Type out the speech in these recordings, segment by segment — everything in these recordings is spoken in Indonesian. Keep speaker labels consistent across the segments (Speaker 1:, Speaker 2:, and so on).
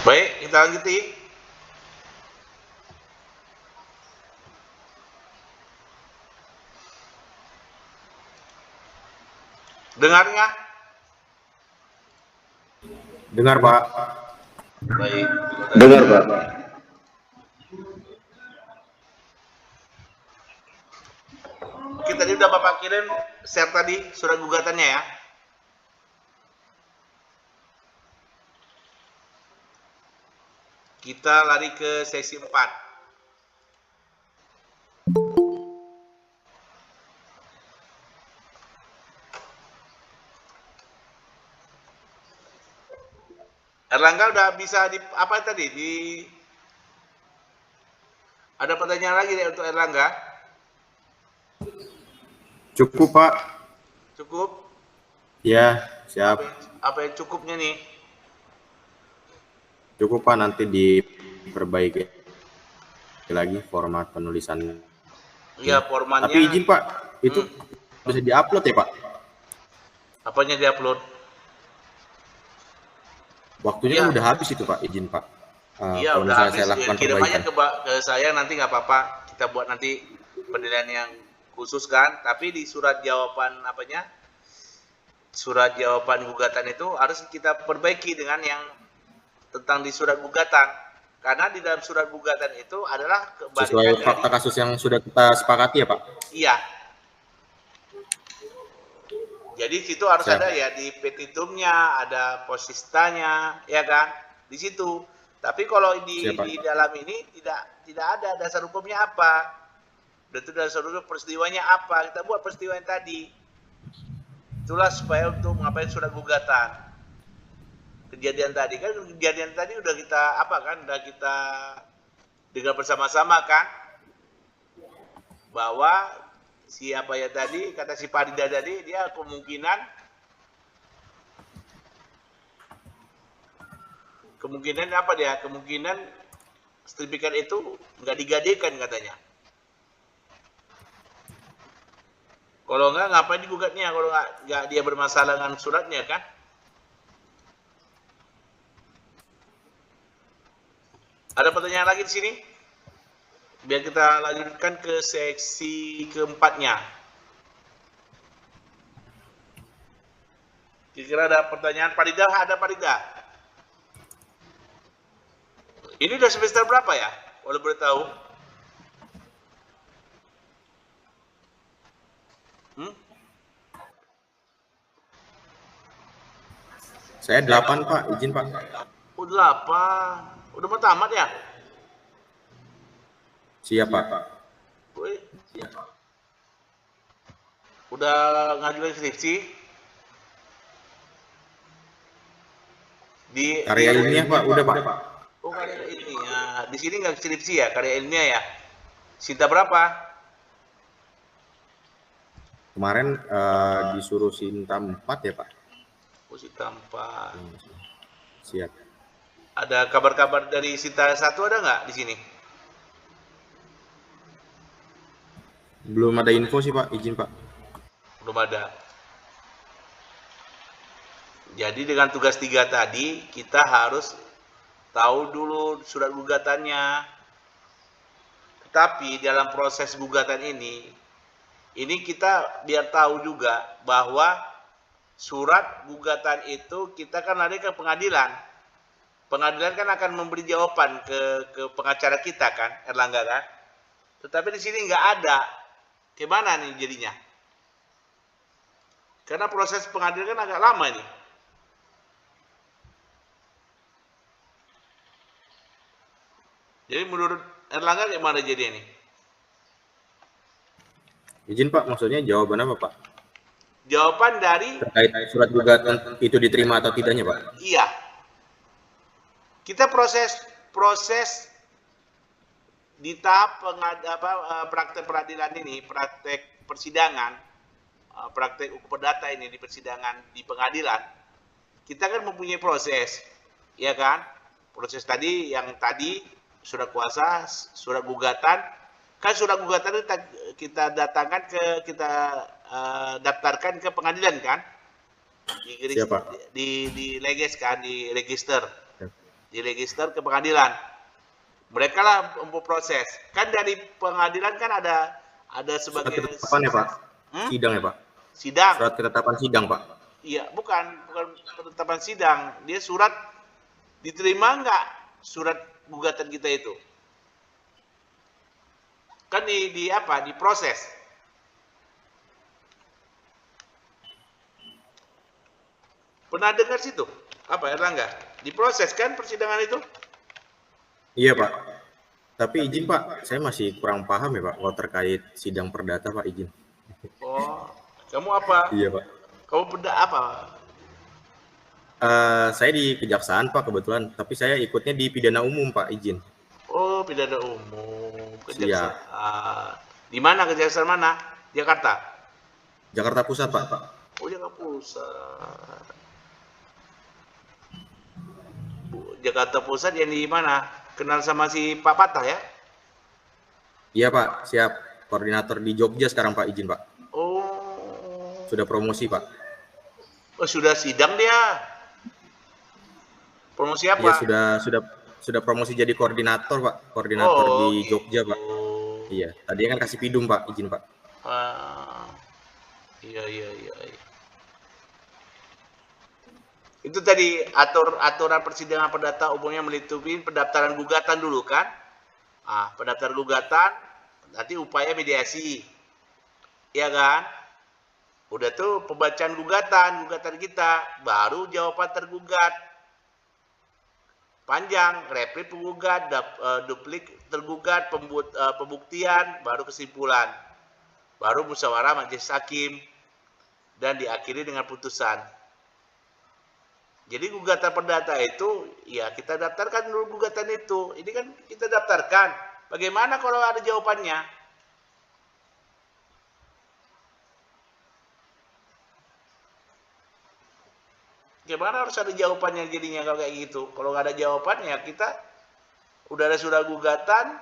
Speaker 1: Baik, kita lanjuti. Dengar nggak?
Speaker 2: Dengar, Pak.
Speaker 1: Baik.
Speaker 3: Dengar, Pak.
Speaker 1: Kita tadi udah Bapak kirim share tadi surat gugatannya ya. Kita lari ke sesi 4. Erlangga udah bisa di apa tadi? Ada pertanyaan lagi deh untuk Erlangga?
Speaker 2: Cukup, Pak.
Speaker 1: Cukup?
Speaker 2: Ya, siap.
Speaker 1: Apa yang cukupnya nih?
Speaker 2: Cukup, Pak. Nanti diperbaiki lagi format penulisan.
Speaker 1: Iya, formatnya.
Speaker 2: Tapi izin, Pak. Itu bisa diupload ya, Pak?
Speaker 1: Apanya diupload?
Speaker 2: Waktunya kan udah habis itu, Pak. Izin, Pak.
Speaker 1: Iya,
Speaker 2: kalau
Speaker 1: udah
Speaker 2: misalnya
Speaker 1: habis.
Speaker 2: saya lakukan
Speaker 1: Kirim aja
Speaker 2: perbaikan.
Speaker 1: ke saya, nanti nggak apa-apa. Kita buat nanti penilaian yang khusus kan. Tapi di surat jawaban apanya? Surat jawaban gugatan itu harus kita perbaiki dengan yang tentang di surat gugatan. Karena di dalam surat gugatan itu adalah kebalikan
Speaker 2: Sesuai
Speaker 1: dari
Speaker 2: fakta kasus yang sudah kita sepakati ya, Pak?
Speaker 1: iya. Jadi situ harus
Speaker 2: Siap.
Speaker 1: ada ya di petitumnya, ada posistanya, ya kan? Di situ. Tapi kalau di dalam ini tidak ada dasar hukumnya apa. Dan itu dasar hukum peristiwanya apa. Kita buat peristiwa yang tadi. Itulah supaya untuk mengapain surat gugatan. Kejadian tadi kan, kejadian tadi udah kita apa kan? Udah kita dengar bersama-sama kan? Bahwa siapa ya tadi, kata si Farida tadi, dia kemungkinan apa dia? Kemungkinan sertifikat itu nggak digadekan katanya. Kalau ngapain digugatnya? Kalau nggak dia bermasalah dengan suratnya kan? Ada pertanyaan lagi di sini? Biar kita lanjutkan ke seksi keempatnya. Kira-kira ada pertanyaan? Farida, ada Farida? Ini udah semester berapa ya? Kalau boleh tahu?
Speaker 2: Saya 8, Pak. Izin, Pak.
Speaker 1: Udah 8. Udah mau tamat ya?
Speaker 2: Siap, Pak.
Speaker 1: Wih. Udah ngajuin skripsi?
Speaker 2: Karya ilmiah, Pak. Udah, Pak.
Speaker 1: Oh, karya ilmiah. Di sini nggak skripsi ya, karya ilmiah ya? Sinta berapa?
Speaker 2: Kemarin disuruh Sinta 4 ya, Pak?
Speaker 1: Oh, Sinta 4.
Speaker 2: Siap.
Speaker 1: Ada kabar-kabar dari Sinta 1 ada nggak di sini?
Speaker 2: Belum ada info sih, Pak. Izin, Pak.
Speaker 1: Belum ada. Jadi dengan tugas 3 tadi, kita harus tahu dulu surat gugatannya. Tetapi dalam proses gugatan ini kita biar tahu juga bahwa surat gugatan itu kita kan lari ke pengadilan. Pengadilan kan akan memberi jawaban ke pengacara kita kan, Erlangga kan. Tetapi di sini nggak ada. Gimana nih jadinya? Karena proses pengadilan kan agak lama nih. Jadi menurut Erlangga gimana jadi ini?
Speaker 2: Izin, Pak. Maksudnya jawaban apa, Pak?
Speaker 1: Jawaban dari
Speaker 2: terkait surat gugatan itu diterima atau tidaknya, Pak?
Speaker 1: Iya. Kita proses di tahap praktek peradilan ini, praktek persidangan, praktek hukum perdata ini di persidangan di pengadilan, kita kan mempunyai proses, ya kan? Proses tadi yang tadi surat kuasa, surat gugatan, kan surat gugatan itu kita datangkan kita daftarkan ke pengadilan kan? Di leges kan, di register. diregister ke pengadilan. Mereka lah memproses. Kan dari pengadilan kan ada
Speaker 2: Surat
Speaker 1: sebagai
Speaker 2: ketetapan ya Pak? Sidang ya Pak?
Speaker 1: sidang.
Speaker 2: Surat ketetapan sidang Pak?
Speaker 1: Iya, bukan penetapan sidang. Dia surat diterima nggak surat gugatan kita itu? Kan di apa? Diproses. Pernah dengar situ? Apa Erlangga? Diproses kan persidangan itu?
Speaker 2: Iya Pak. Tapi izin Pak, saya masih kurang paham ya Pak kalau terkait sidang perdata Pak, izin.
Speaker 1: Oh, kamu apa?
Speaker 2: Iya Pak.
Speaker 1: Kamu apa?
Speaker 2: Saya di kejaksaan Pak kebetulan, tapi saya ikutnya di pidana umum Pak, izin.
Speaker 1: Oh, pidana umum.
Speaker 2: Siap.
Speaker 1: Kejaksaan. Di mana kejaksaan mana? Jakarta.
Speaker 2: Jakarta Pusat Pak.
Speaker 1: Oh, Jakarta Pusat. Jakarta Pusat yang di mana? Kenal sama si Pak Patah ya?
Speaker 2: Iya Pak, siap. Koordinator di Jogja sekarang Pak, izin Pak.
Speaker 1: Oh.
Speaker 2: Sudah promosi Pak.
Speaker 1: Oh, sudah sidang dia. Promosi apa?
Speaker 2: Iya, sudah promosi jadi koordinator Pak, koordinator di Jogja Pak. Iya, tadi kan kasih pidum Pak, izin Pak.
Speaker 1: Iya. Itu tadi aturan persidangan perdata umumnya meliputi pendaftaran gugatan dulu kan? Pendaftaran gugatan, nanti upaya mediasi. Iya kan? Udah tuh pembacaan gugatan kita, baru jawaban tergugat. Panjang, replik penggugat, duplik tergugat, pembuktian, baru kesimpulan. Baru musyawarah majelis hakim dan diakhiri dengan putusan. Jadi gugatan perdata itu, ya kita daftarkan dulu gugatan itu. Ini kan kita daftarkan. Bagaimana kalau ada jawabannya? Gimana harus ada jawabannya jadinya kalau kayak gitu? Kalau nggak ada jawabannya, kita udah ada surat gugatan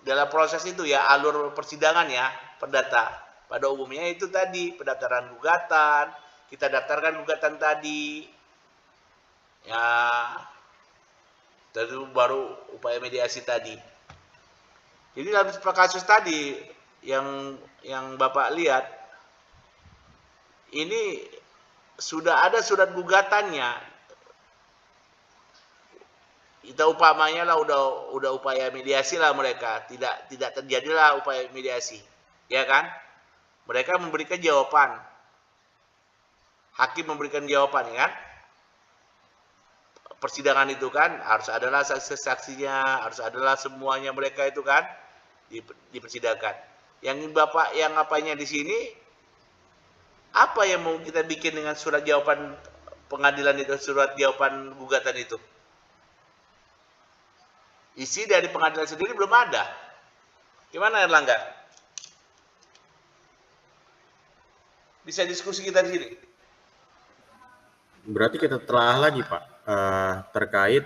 Speaker 1: dalam proses itu ya, alur persidangan ya, perdata. Pada umumnya itu tadi, pendaftaran gugatan, kita daftarkan gugatan tadi, ya, lalu baru upaya mediasi tadi. Jadi dalam kasus tadi yang Bapak lihat, ini sudah ada surat gugatannya. Kita upamanya lah udah upaya mediasi lah mereka, tidak terjadilah upaya mediasi, ya kan? Mereka memberikan jawaban, hakim memberikan jawaban kan? Persidangan itu kan harus adalah saksi-saksinya, harus adalah semuanya mereka itu kan dipersidangkan. Yang Bapak yang apanya di sini, apa yang mau kita bikin dengan surat jawaban pengadilan itu, surat jawaban gugatan itu? Isi dari pengadilan sendiri belum ada. Gimana Erlangga? Bisa diskusi kita di sini.
Speaker 2: Berarti kita telah lagi Pak, terkait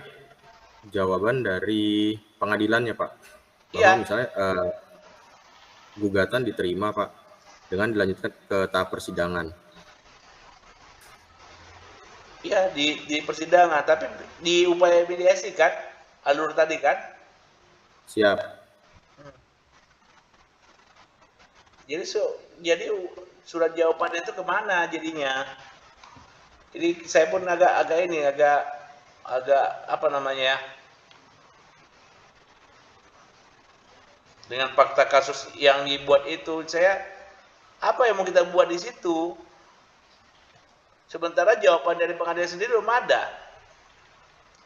Speaker 2: jawaban dari pengadilannya Pak. Bahwa misalnya gugatan diterima Pak, dengan dilanjutkan ke tahap persidangan.
Speaker 1: Iya, di persidangan, tapi di upaya mediasi kan, alur tadi kan.
Speaker 2: Siap.
Speaker 1: Jadi surat jawabannya itu kemana jadinya? Jadi saya pun agak apa namanya, dengan fakta kasus yang dibuat itu, saya apa yang mau kita buat di situ? Sementara jawaban dari pengadilan sendiri belum ada.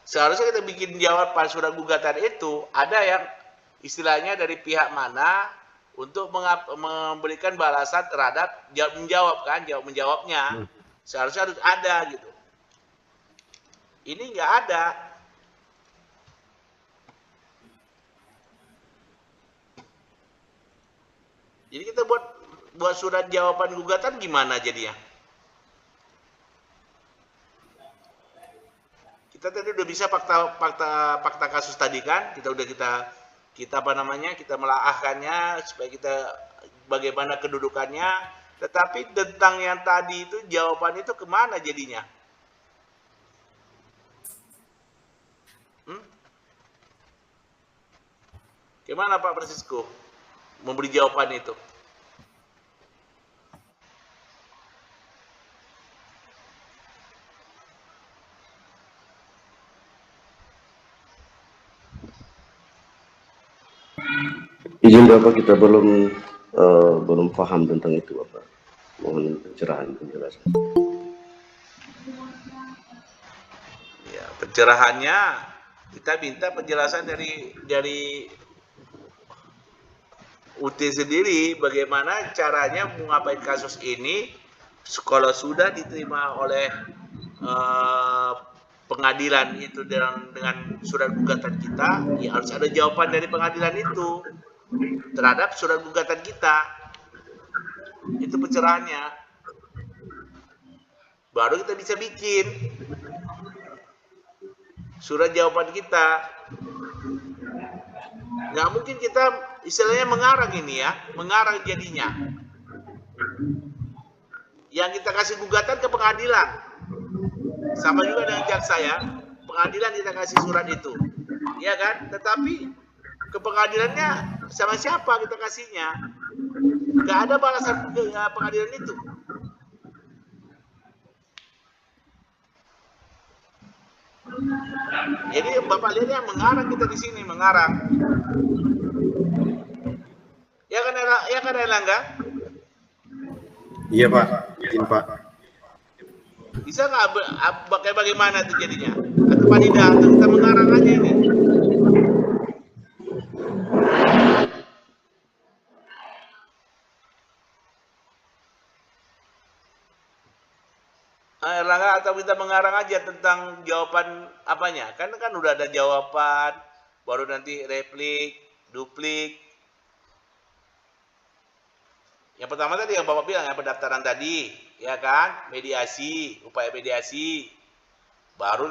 Speaker 1: Seharusnya kita bikin jawaban surat gugatan itu, ada yang istilahnya dari pihak mana untuk memberikan balasan terhadap menjawabnya. Seharusnya harus ada gitu. Ini nggak ada. Jadi kita buat surat jawaban gugatan gimana jadinya? Kita tadi udah bisa fakta kasus tadi kan, kita apa namanya, kita melaahkannya supaya kita bagaimana kedudukannya, tetapi tentang yang tadi itu jawaban itu kemana jadinya? Gimana Pak Francisco memberi jawaban itu?
Speaker 3: Izin Bapak, kita belum paham tentang itu Bapak. Mohon pencerahan penjelasan.
Speaker 1: Ya, pencerahannya kita minta penjelasan dari UT sendiri, bagaimana caranya mengapain kasus ini kalau sudah diterima oleh pengadilan itu dengan surat gugatan kita, ya harus ada jawaban dari pengadilan itu terhadap surat gugatan kita. Itu pencerahannya. Baru kita bisa bikin surat jawaban kita. Nggak mungkin kita istilahnya mengarang ini ya, mengarang jadinya. Yang kita kasih gugatan ke pengadilan. Sama juga dengan jaksa ya, pengadilan kita kasih surat itu. Ya kan? Tetapi ke pengadilannya sama siapa kita kasihnya? Nggak ada balasan pengadilan itu. Jadi Bapak lihat yang mengarang kita di sini, mengarang. Ya kan Erlangga?
Speaker 2: Iya Pak, izin Pak.
Speaker 1: Bisa nggak bagaimana itu jadinya? Atau Pak Dida, atau kita mengarang aja ini? Erlangga, atau kita mengarang aja tentang jawaban apanya? Kan udah ada jawaban, baru nanti replik, duplik. Yang pertama tadi yang Bapak bilang ya, pendaftaran tadi, ya kan, mediasi, upaya mediasi. Baru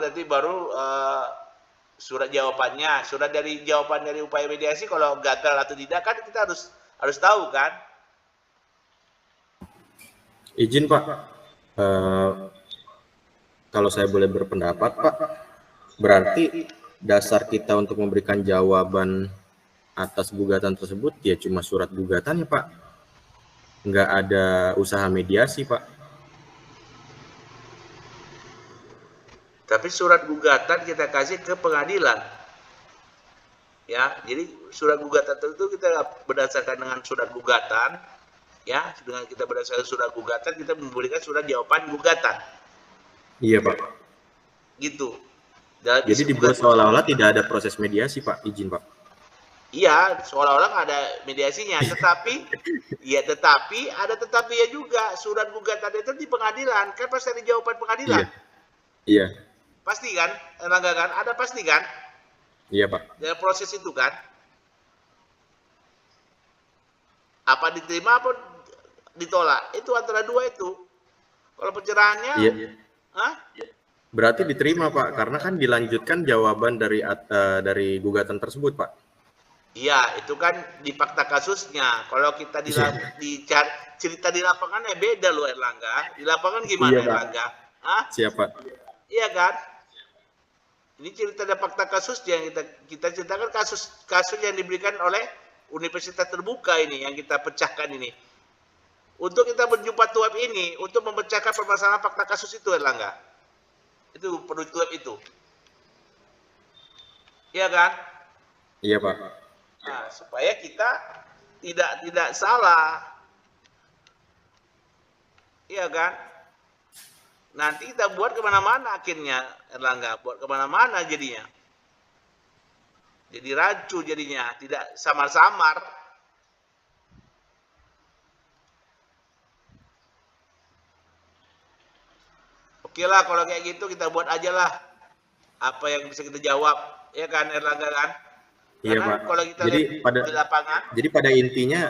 Speaker 1: surat jawabannya, surat dari jawaban dari upaya mediasi kalau gagal atau tidak kan kita harus tahu kan.
Speaker 2: Izin Pak, kalau saya boleh berpendapat Pak, berarti dasar kita untuk memberikan jawaban atas gugatan tersebut ya cuma surat gugatan ya Pak, nggak ada usaha mediasi Pak.
Speaker 1: Tapi surat gugatan kita kasih ke pengadilan. Ya, jadi surat gugatan itu kita berdasarkan dengan surat gugatan, ya, dengan kita berdasarkan surat gugatan kita memberikan surat jawaban gugatan.
Speaker 2: Iya Pak.
Speaker 1: Gitu.
Speaker 2: Jadi dibuat seolah-olah tidak ada proses mediasi Pak, izin Pak.
Speaker 1: Iya, seolah-olah nggak ada mediasinya, tetapi ada tetapinya juga. Surat gugatan itu di pengadilan, kan pasti ada jawaban pengadilan.
Speaker 2: Iya.
Speaker 1: Pasti kan, Erlangga kan? Ada pasti kan?
Speaker 2: Iya Pak.
Speaker 1: Dalam proses itu kan? Apa diterima apa ditolak? Itu antara dua itu. Kalau pencerahannya,
Speaker 2: iya.
Speaker 1: Hah?
Speaker 2: Berarti diterima Pak, karena kan dilanjutkan jawaban dari gugatan tersebut Pak.
Speaker 1: Iya, itu kan di fakta kasusnya. Kalau kita cerita di lapangannya beda loh Erlangga. Di lapangan gimana
Speaker 2: Iya,
Speaker 1: Erlangga? Hah?
Speaker 2: Siapa?
Speaker 1: Iya kan? Ini cerita dan fakta kasus yang kita ceritakan kasus yang diberikan oleh Universitas Terbuka ini yang kita pecahkan ini. Untuk kita berjumpa tuap ini untuk memecahkan permasalahan fakta kasus itu Erlangga. Itu perlu tuap itu. Iya kan?
Speaker 2: Iya Pak.
Speaker 1: Nah, supaya kita tidak salah. Iya kan? Nanti kita buat kemana-mana akhirnya Erlangga, buat kemana-mana jadinya. Jadi rancu jadinya, tidak samar-samar. Oke lah kalau kayak gitu kita buat aja lah apa yang bisa kita jawab, ya kan Erlangga kan?
Speaker 2: Iya
Speaker 1: Karena
Speaker 2: Pak.
Speaker 1: kalau kita
Speaker 2: Jadi
Speaker 1: lihat di lapangan.
Speaker 2: Jadi pada intinya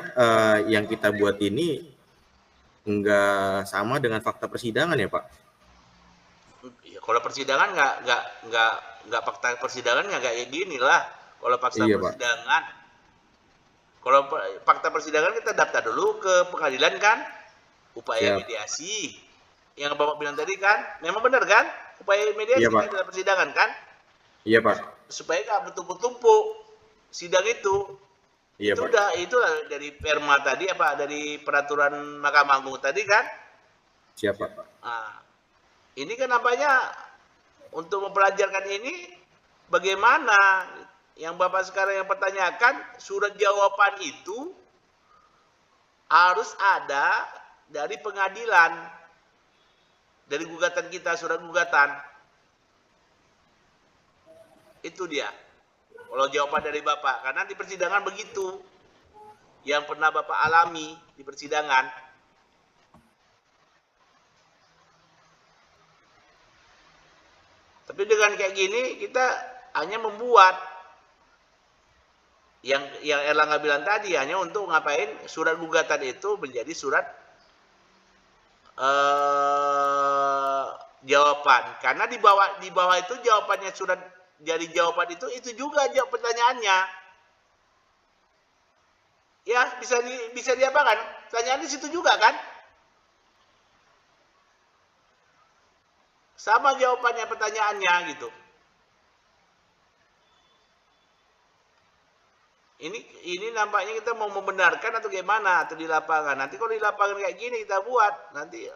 Speaker 2: yang kita buat ini enggak sama dengan fakta persidangan ya Pak?
Speaker 1: Ya, kalau persidangan nggak fakta persidangan nggak kayak gini lah. Kalau fakta
Speaker 2: Iya,
Speaker 1: persidangan, kalau fakta persidangan kita daftar dulu ke pengadilan kan, upaya mediasi. Yang Bapak bilang tadi kan, memang benar kan, upaya mediasi
Speaker 2: Iya,
Speaker 1: kan dalam persidangan kan?
Speaker 2: Iya Pak.
Speaker 1: Supaya nggak bertumpuk-tumpuk sidang itu.
Speaker 2: Iya,
Speaker 1: Itu
Speaker 2: Pak.
Speaker 1: udah itu dari perma tadi apa dari peraturan Mahkamah Agung tadi kan.
Speaker 2: Siapa, Pak?
Speaker 1: Nah, ini kan nampaknya untuk mempelajarkan ini bagaimana yang Bapak sekarang yang pertanyakan surat jawaban itu harus ada dari pengadilan, dari gugatan kita, surat gugatan. Itu dia. Kalau jawaban dari Bapak, karena di persidangan begitu. Yang pernah Bapak alami di persidangan. Tapi dengan kayak gini kita hanya membuat yang Erlangga bilang tadi hanya untuk ngapain surat gugatan itu menjadi surat jawaban. Karena di bawah itu jawabannya surat jadi jawaban itu juga jawab pertanyaannya. Ya, bisa diapakan? Pertanyaan di situ juga kan? Sama jawabannya pertanyaannya gitu. Ini nampaknya kita mau membenarkan atau gimana atau di lapangan. Nanti kalau di lapangan kayak gini kita buat, nanti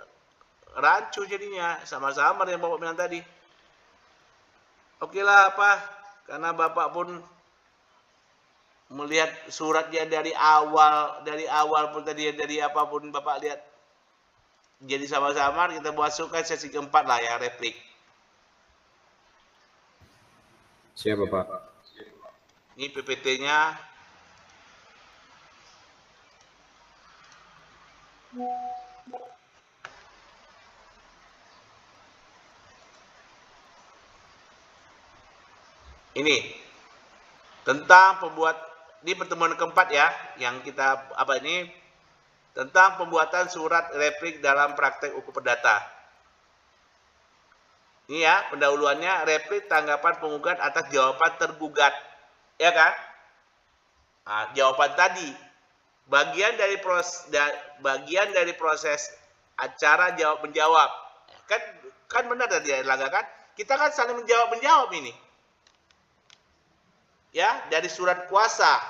Speaker 1: rancu jadinya sama-sama yang Bapak bilang tadi. Oke lah apa? Karena Bapak pun melihat suratnya dari awal pun tadi dari apapun Bapak lihat. Jadi sama-sama kita buat suka sesi keempat lah ya replik.
Speaker 2: Siapa, Pak?
Speaker 1: Ini PPT-nya. Ini tentang di pertemuan keempat ya, yang kita tentang pembuatan surat replik dalam praktek hukum perdata. Ini ya, pendahuluannya replik tanggapan penggugat atas jawaban tergugat. Ya kan? Nah, jawaban tadi bagian dari proses acara jawab menjawab. Kan benar tadi Erlangga kan? Kita kan saling menjawab ini. Ya, dari surat kuasa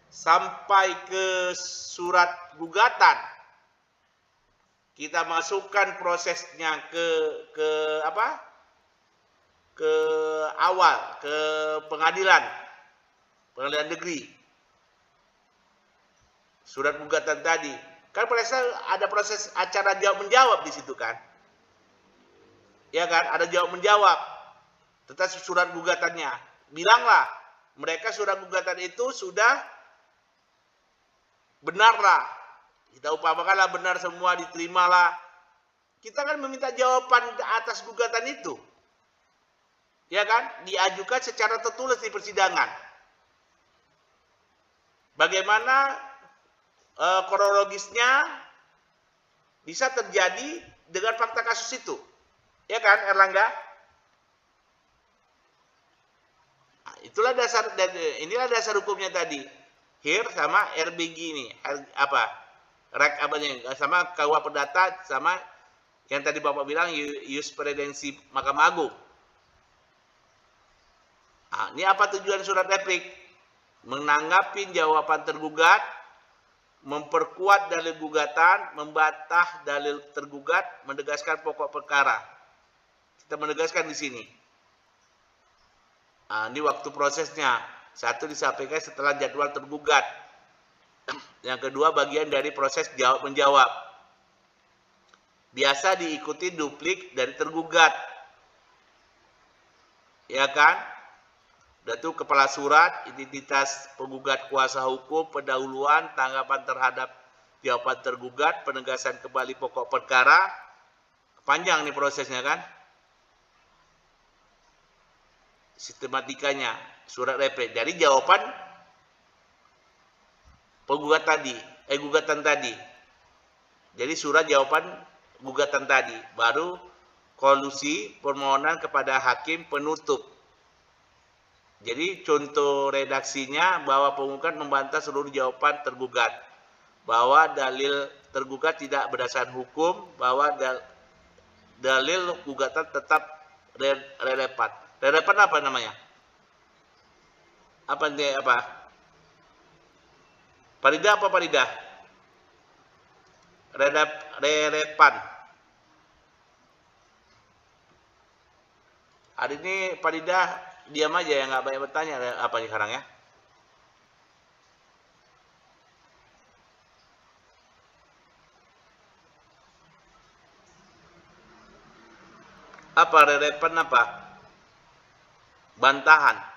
Speaker 1: sampai ke surat gugatan. Kita masukkan prosesnya ke awal, ke pengadilan negeri. Surat gugatan tadi. Kan ada proses acara jawab menjawab di situ kan? Ya kan, ada jawab menjawab. Tentang surat gugatannya. Bilanglah, mereka surat gugatan itu sudah benarlah. Kita upamakanlah benar semua, diterimalah. Kita kan meminta jawaban atas gugatan itu. Ya kan? Diajukan secara tertulis di persidangan. Bagaimana kronologisnya bisa terjadi dengan fakta kasus itu. Ya kan, Erlangga? Nah, inilah dasar hukumnya tadi. HIR sama RBG ini. Sama KUA Perdata sama yang tadi Bapak bilang jurisprudensi Mahkamah Agung. Nah, ini apa tujuan surat replik? Menanggapi jawaban tergugat, memperkuat dalil gugatan, membantah dalil tergugat, menegaskan pokok perkara. Kita menegaskan di sini. Nah, ini waktu prosesnya. Satu disampaikan setelah jadwal tergugat. Yang kedua bagian dari proses jawab menjawab. Biasa diikuti duplik dari tergugat. Ya kan? Dan itu kepala surat, identitas penggugat kuasa hukum, pendahuluan, tanggapan terhadap jawaban tergugat, penegasan kembali pokok perkara. Panjang nih prosesnya kan? Sistematikanya, surat replik dari jawaban gugatan tadi. Jadi surat jawaban gugatan tadi, baru kolusi permohonan kepada hakim penutup. Jadi contoh redaksinya bahwa penggugat membantah seluruh jawaban tergugat, bahwa dalil tergugat tidak berdasarkan hukum, bahwa dalil gugatan tetap relevan. Relevan apa namanya? Apa? Farida apa Farida? Relevan. Hari ini Farida diam aja ya, nggak banyak bertanya. Apa nih sekarang ya? Apa relevan apa? Bantahan.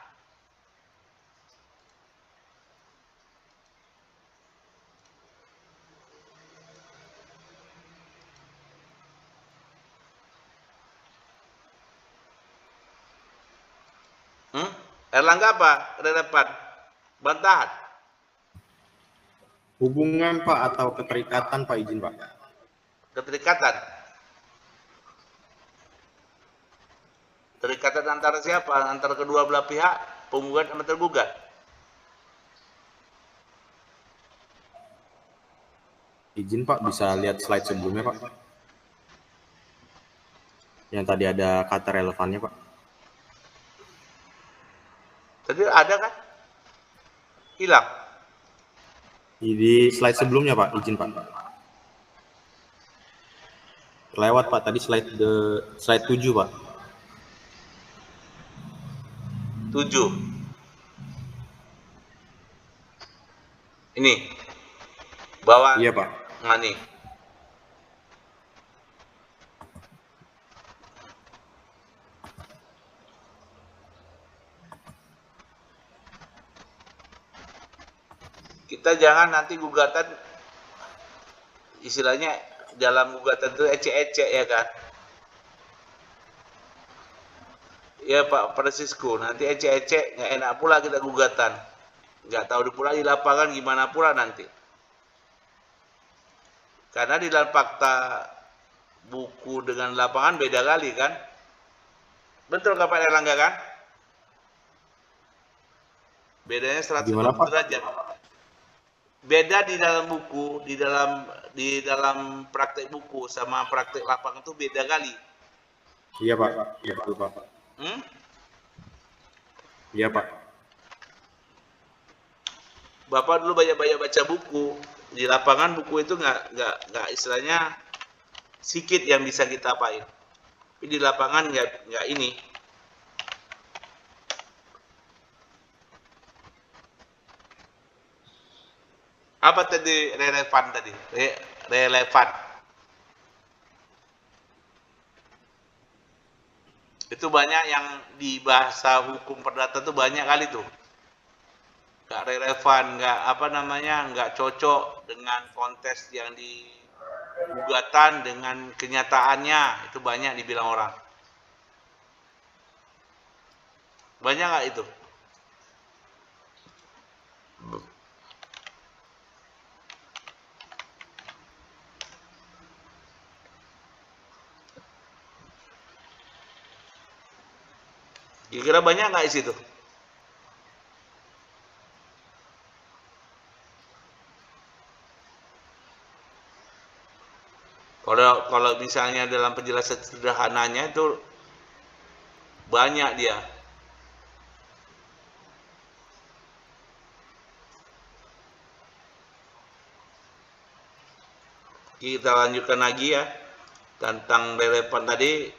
Speaker 1: Erlangga apa? Relevan. Bantahan.
Speaker 2: Hubungan Pak atau keterikatan Pak, izin Pak.
Speaker 1: Keterikatan. Keterikatan antara siapa? Antara kedua belah pihak, penggugat sama tergugat.
Speaker 2: Izin Pak, bisa lihat slide sebelumnya Pak. Yang tadi ada kata relevannya Pak.
Speaker 1: Tadi ada kan? Hilang.
Speaker 2: Di slide sebelumnya Pak, izin Pak. Lewat Pak, tadi slide 7 Pak.
Speaker 1: 7. Ini. Bawah.
Speaker 2: Iya Pak.
Speaker 1: Nah nih. Kita jangan nanti gugatan, istilahnya dalam gugatan itu ecek-ecek ya kan. Ya Pak Francisco, nanti ecek-ecek nggak enak pula kita gugatan. Nggak tahu pula di lapangan gimana pula nanti. Karena di dalam fakta buku dengan lapangan beda kali kan. Betul nggak Pak Erlangga kan? Bedanya 180 derajat. Beda di dalam buku, di dalam praktek buku sama praktek lapangan itu beda kali.
Speaker 2: Iya Pak, iya betul Pak. Iya Pak.
Speaker 1: Bapak dulu banyak baca buku. Di lapangan buku itu nggak istilahnya sedikit yang bisa kita apain. Tapi di lapangan nggak ini. Apa tadi relevan tadi? Relevan. Itu banyak yang di bahasa hukum perdata tuh banyak kali tuh. Nggak relevan, nggak cocok dengan konteks yang di gugatan dengan kenyataannya. Itu banyak dibilang orang. Banyak nggak itu? Kira-kira banyak nggak di situ? Kalau misalnya dalam penjelasan sederhananya itu banyak dia. Kita lanjutkan lagi ya tentang relevan tadi.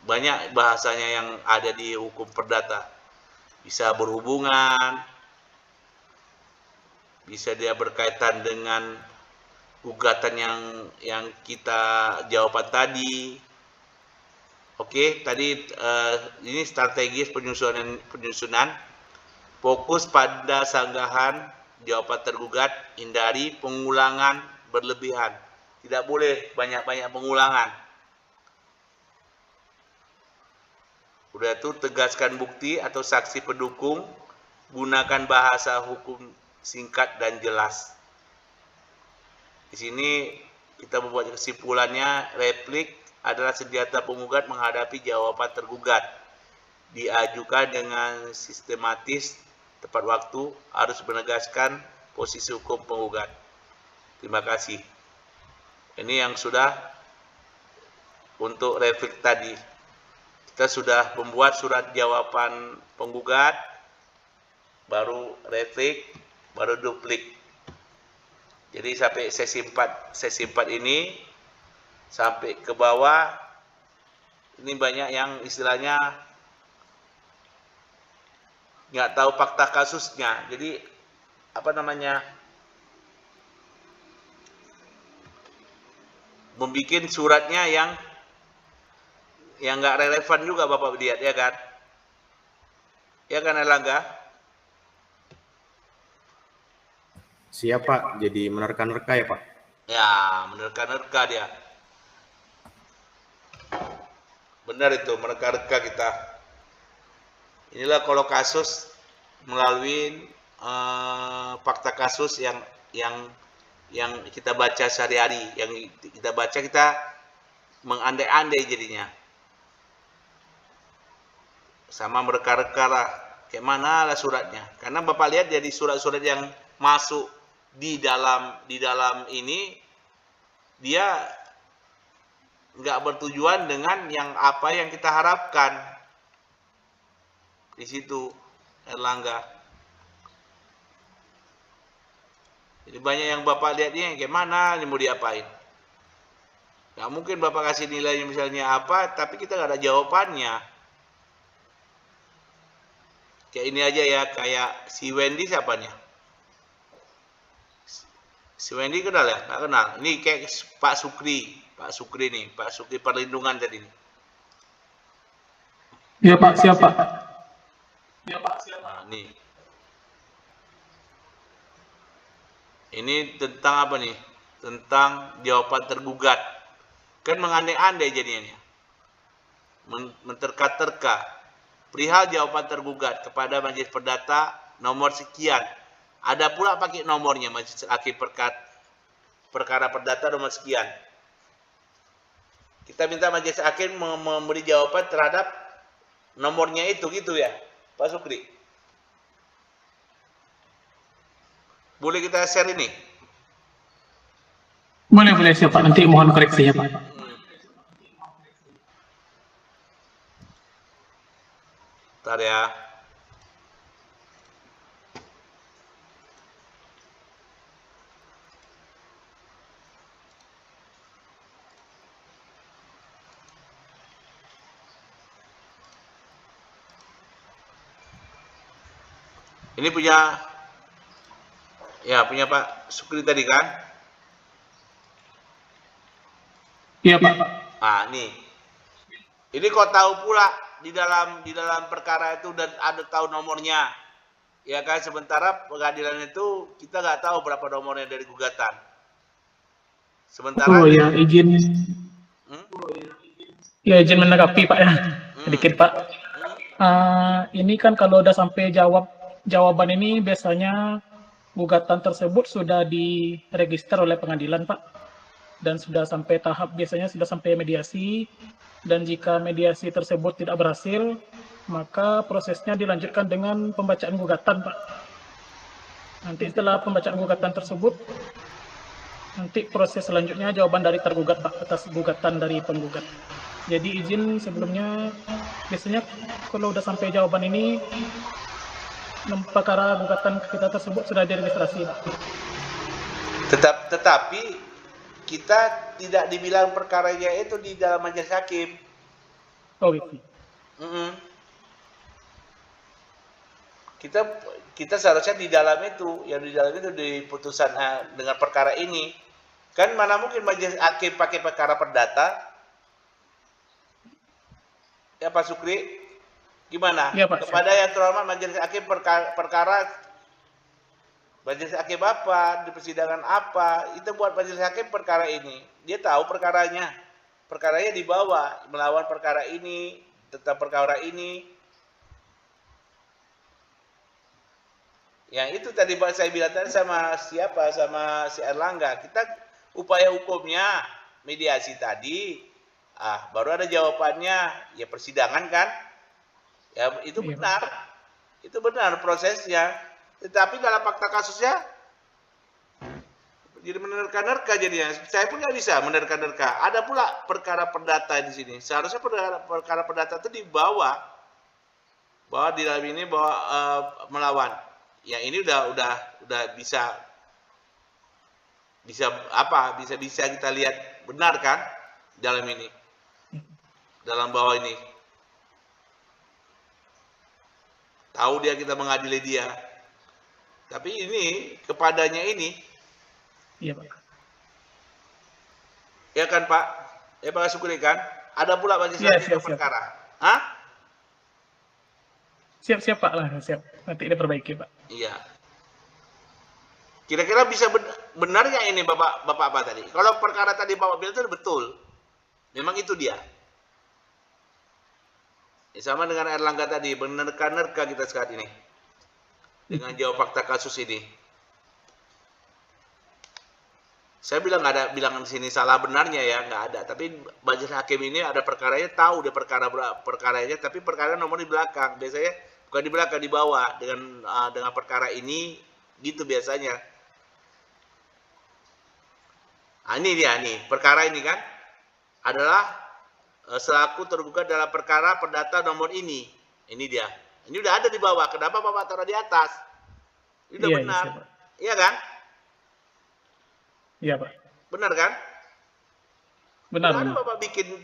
Speaker 1: Banyak bahasanya yang ada di hukum perdata. Bisa berhubungan, bisa dia berkaitan dengan gugatan yang kita jawaban tadi. Oke, tadi ini strategis penyusunan. Fokus pada sanggahan jawaban tergugat, hindari pengulangan berlebihan. Tidak boleh banyak-banyak pengulangan. Udah itu tegaskan bukti atau saksi pendukung, gunakan bahasa hukum singkat dan jelas. Di sini kita membuat kesimpulannya, replik adalah senjata penggugat menghadapi jawaban tergugat. Diajukan dengan sistematis, tepat waktu, harus menegaskan posisi hukum penggugat. Terima kasih. Ini yang sudah untuk replik tadi. Kita sudah membuat surat jawaban penggugat, baru replik, baru duplik. Jadi sampai sesi 4 ini sampai ke bawah ini banyak yang istilahnya nggak tahu fakta kasusnya. Jadi apa namanya, membuat suratnya yang nggak relevan juga Bapak lihat ya kan? Ya kan Erlangga?
Speaker 2: Siap Pak, jadi menerka-nerka ya Pak?
Speaker 1: Ya, menerka-nerka dia. Benar itu, menerka-nerka kita. Inilah kalau kasus melalui fakta kasus yang kita baca sehari-hari, yang kita baca kita mengandai-andai jadinya. Sama mereka-reka lah, kayak mana lah suratnya. Karena Bapak lihat jadi surat-surat yang masuk di dalam ini, dia nggak bertujuan dengan apa yang kita harapkan di situ, Erlangga. Jadi banyak yang Bapak lihat ini kayak mana, ini mau diapain? Nggak mungkin Bapak kasih nilainya misalnya apa, tapi kita nggak ada jawabannya. Kayak ini aja ya, kayak si Wendy siapa nih? Si Wendy kenal ya? Nggak kenal. Ini kayak Pak Sukri nih, Pak Sukri Perlindungan tadi.
Speaker 4: Iya Pak, siapa? Iya Pak, siapa?
Speaker 1: Nah, nih. Ini tentang apa nih? Tentang jawaban tergugat. Kan mengandai-andai jadinya. Menterka-terka. Perihal jawaban tergugat kepada Majelis Perdata nomor sekian. Ada pula pakai nomornya Majelis Hakim Perkara Perdata nomor sekian. Kita minta Majelis Hakim memberi jawaban terhadap nomornya itu gitu ya, Pak Sukri. Boleh kita share ini?
Speaker 4: Boleh siapa? Nanti mohon koreksi ya Pak.
Speaker 1: Bentar ya. Ini punya Pak Sukri tadi kan?
Speaker 4: Iya Pak.
Speaker 1: Ah, nih. Ini kok tahu pula di dalam perkara itu dan ada tahu nomornya. Ya kan, sementara pengadilan itu kita nggak tahu berapa nomornya dari gugatan. Sementara
Speaker 4: Oh ya, izin izin menanggapi Pak ya. Sedikit Pak. Ini kan kalau udah sampai jawaban ini biasanya gugatan tersebut sudah diregister oleh pengadilan Pak, dan sudah sampai tahap biasanya sudah sampai mediasi, dan jika mediasi tersebut tidak berhasil maka prosesnya dilanjutkan dengan pembacaan gugatan Pak. Nanti setelah pembacaan gugatan tersebut, nanti proses selanjutnya jawaban dari tergugat Pak atas gugatan dari penggugat. Jadi izin sebelumnya, biasanya kalau udah sampai jawaban ini perkara gugatan kita tersebut sudah diregistrasi Pak.
Speaker 1: Tetapi kita tidak dibilang perkaranya itu di dalam majelis hakim.
Speaker 4: Oh gitu.
Speaker 1: Kita seharusnya di dalam itu, yang di dalam itu di putusan dengan perkara ini. Kan mana mungkin majelis hakim pakai perkara perdata? Ya Pak Sukri, gimana?
Speaker 4: Ya, Pak.
Speaker 1: Kepada yang terhormat majelis hakim perkara majelis hakim apa, di persidangan apa, itu buat majelis hakim perkara ini. Dia tahu perkaranya dibawa melawan perkara ini, tentang perkara ini. Yang itu tadi Pak saya bilang tadi sama siapa, sama si Erlangga, kita upaya hukumnya mediasi tadi, baru ada jawabannya, ya persidangan kan, ya itu benar, itu benar prosesnya. Tetapi dalam fakta kasusnya jadi menerka-nerka jadinya. Saya pun nggak bisa menerka-nerka. Ada pula perkara perdata di sini. Seharusnya perkara perdata itu dibawa di dalam ini melawan. Ya ini udah bisa bisa kita lihat benar kan dalam ini, dalam bawah ini. Tahu dia kita mengadili dia. Tapi ini kepadanya ini,
Speaker 4: Iya, Pak.
Speaker 1: ya kan Pak? Ya Pak Sukri kan? Ada pula majelis
Speaker 4: Iya,
Speaker 1: hakim
Speaker 4: siap.
Speaker 1: perkara. Hah?
Speaker 4: Siap Pak lah, siap. Nanti diperbaiki Pak.
Speaker 1: Iya. Kira-kira bisa benar nggak ini Bapak apa tadi? Kalau perkara tadi Bapak bilang itu betul. Memang itu dia. Ya, sama dengan Erlangga tadi, menerka-nerka kita saat ini. Dengan jawab fakta kasus ini. Saya bilang nggak ada bilangan sini salah benarnya ya, nggak ada. Tapi majelis hakim ini ada perkaranya, tahu dia perkaranya, tapi perkara nomor di belakang. Biasanya bukan di belakang, di bawah. Dengan perkara ini, gitu biasanya. Nah, ini dia nih, perkara ini kan adalah selaku tergugat dalam perkara perdata nomor ini. Ini dia. Ini udah ada di bawah. Kenapa Bapak taruh di atas? Ini udah benar. Iya kan?
Speaker 4: Iya Pak.
Speaker 1: Benar kan?
Speaker 4: Benar.
Speaker 1: Ada Bapak bikin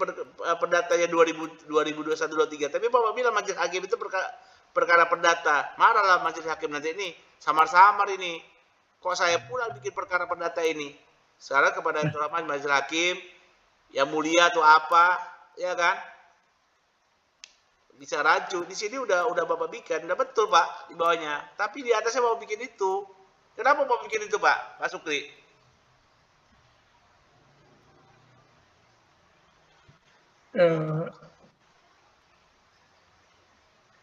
Speaker 1: perdatanya 2021-23, tapi Bapak bilang majelis hakim itu perkara perdata. Marahlah majelis hakim nanti ini, samar-samar ini. Kok saya pula bikin perkara perdata ini? Sekarang kepada yang terhormat majelis hakim, yang mulia atau apa, ya kan? Bisa rancu. Di sini udah Bapak bikin, udah betul Pak di bawahnya. Tapi di atasnya Bapak bikin itu. Kenapa Bapak bikin itu Pak Sukri?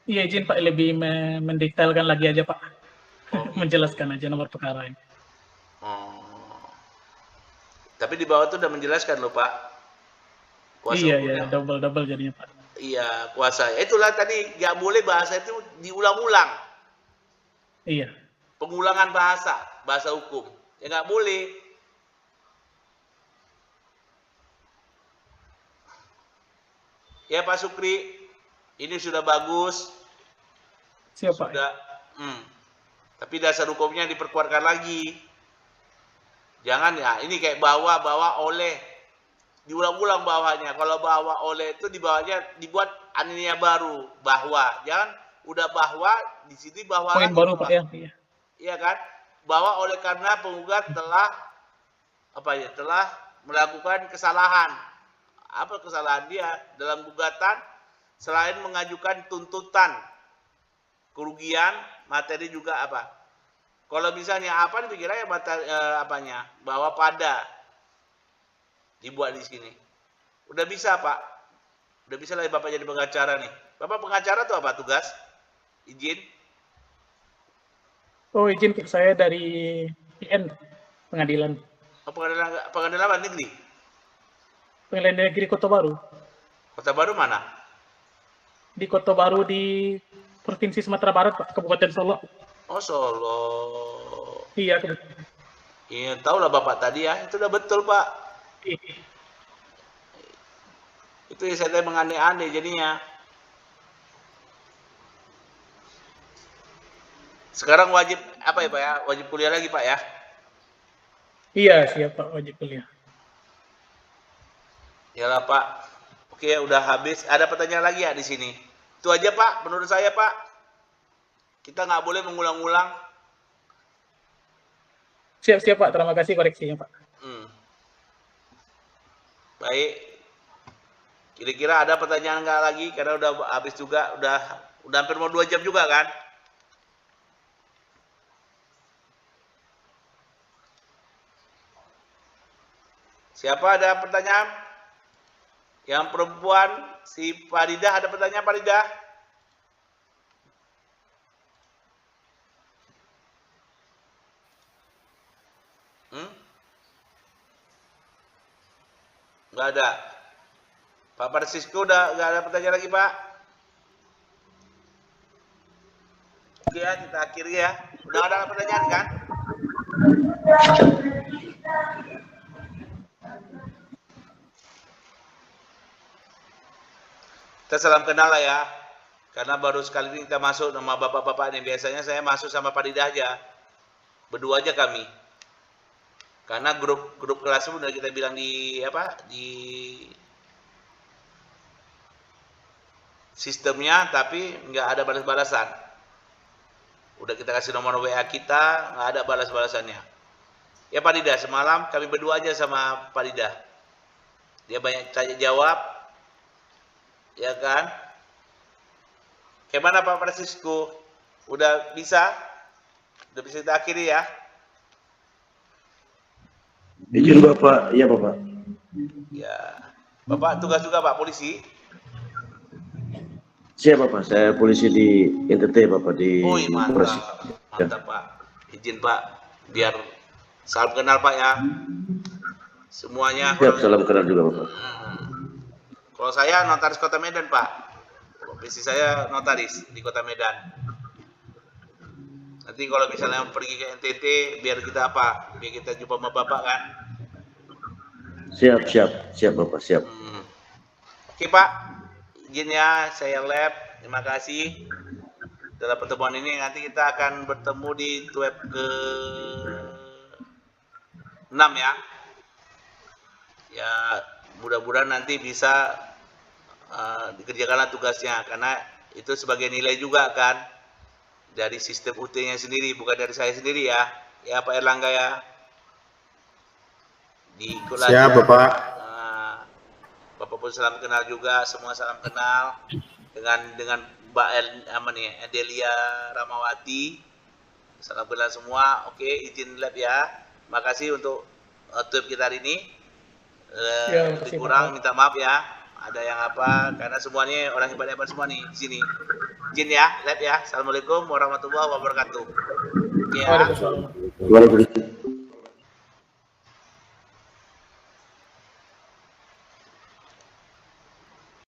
Speaker 4: Iya izin Pak, lebih mendetailkan lagi aja Pak. Menjelaskan aja nomor perkara ini.
Speaker 1: Tapi di bawah itu udah menjelaskan loh Pak.
Speaker 4: Kuasa iya, double jadinya Pak.
Speaker 1: Iya, kuasa. Itulah tadi, nggak boleh bahasa itu diulang-ulang.
Speaker 4: Iya.
Speaker 1: Pengulangan bahasa hukum. Ya nggak boleh. Ya Pak Sukri, ini sudah bagus.
Speaker 4: Siap Pak.
Speaker 1: Sudah. Tapi dasar hukumnya diperkuatkan lagi. Jangan ya, ini kayak bawa oleh. Diulang-ulang bawahnya. Kalau bawa oleh itu di bawahnya dibuat aninnya baru, bahwa. Jangan udah bahwa di sini bahwa
Speaker 4: poin baru Pak ya.
Speaker 1: Iya kan? Bahwa oleh karena penggugat telah telah melakukan kesalahan. Apa kesalahan dia dalam gugatan selain mengajukan tuntutan kerugian, materi juga apa? Kalau misalnya apa dipikirnya apanya? Bahwa pada dibuat di sini. Udah bisa Pak. Udah bisa lah Bapak jadi pengacara nih. Bapak pengacara tuh apa tugas? Izin?
Speaker 4: Oh izin saya dari PN pengadilan.
Speaker 1: Oh, pengadilan apa negeri?
Speaker 4: Pengadilan negeri Kota Baru.
Speaker 1: Kota Baru mana?
Speaker 4: Di Kota Baru di Provinsi Sumatera Barat Pak, Kabupaten Solo.
Speaker 1: Oh Solo.
Speaker 4: Iya.
Speaker 1: Iya tahu lah Bapak tadi ya. Itu udah betul Pak. Itu ya saya mengane-ane jadinya. Sekarang wajib apa ya Pak ya? Wajib kuliah lagi Pak ya?
Speaker 4: Iya siap Pak, wajib kuliah.
Speaker 1: Yalah Pak. Oke udah habis. Ada pertanyaan lagi ya di sini? Itu aja Pak. Menurut saya Pak. Kita nggak boleh mengulang-ulang.
Speaker 4: Siap Pak. Terima kasih koreksinya Pak.
Speaker 1: Baik. Kira-kira ada pertanyaan nggak lagi? Karena udah habis juga. Udah hampir mau 2 jam juga kan? Siapa ada pertanyaan? Yang perempuan, si Farida ada pertanyaan Farida? Nggak ada. Pak Francisco udah nggak ada pertanyaan lagi Pak? Oke ya, kita akhiri ya. Udah ada pertanyaan kan? Kita salam kenal lah ya. Karena baru sekali ini kita masuk sama bapak-bapak ini. Biasanya saya masuk sama Farida aja. Berdua aja kami. Karena grup kelas udah kita bilang di sistemnya, tapi nggak ada balas-balasan. Udah kita kasih nomor WA kita, nggak ada balas-balasannya. Ya Pak Dida, semalam kami berdua aja sama Pak Dida. Dia banyak tanya jawab, ya kan? Gimana Pak Francisco? Udah bisa kita akhiri ya?
Speaker 3: Izin Bapak, iya Bapak.
Speaker 1: Ya, Bapak tugas juga Pak polisi.
Speaker 3: Siap Bapak, saya polisi di NTT Bapak di
Speaker 1: Mantap,
Speaker 3: Polres.
Speaker 1: mantap Pak. Izin Pak, biar salam kenal Pak ya. Semuanya.
Speaker 3: Siap, salam kenal juga Bapak.
Speaker 1: Kalau saya notaris Kota Medan Pak. Profesi saya notaris di Kota Medan. Nanti kalau misalnya pergi ke NTT, biar kita biar kita jumpa sama Bapak kan?
Speaker 3: Siap Bapak, siap.
Speaker 1: Oke Pak, izin ya saya lab. Terima kasih. Dalam pertemuan ini nanti kita akan bertemu di web ke 6 ya. Ya, mudah-mudahan nanti bisa dikerjakanlah tugasnya, karena itu sebagai nilai juga kan dari sistem UT-nya sendiri, bukan dari saya sendiri ya. Ya Pak Erlangga ya. Diikutlah.
Speaker 2: Siap ya, Bapak.
Speaker 1: Bapak pun salam kenal juga, semua salam kenal dengan Mbak Adelia Ramawati. Salam kenal semua. Oke, izin lab ya. Makasih untuk tutorial kita hari ini. Lebih kurang minta maaf ya. Ada yang karena semuanya orang hebat-hebat semua nih di sini. Izin ya, lab ya. Assalamualaikum warahmatullahi wabarakatuh. Oke ya.
Speaker 3: Waalaikumsalam.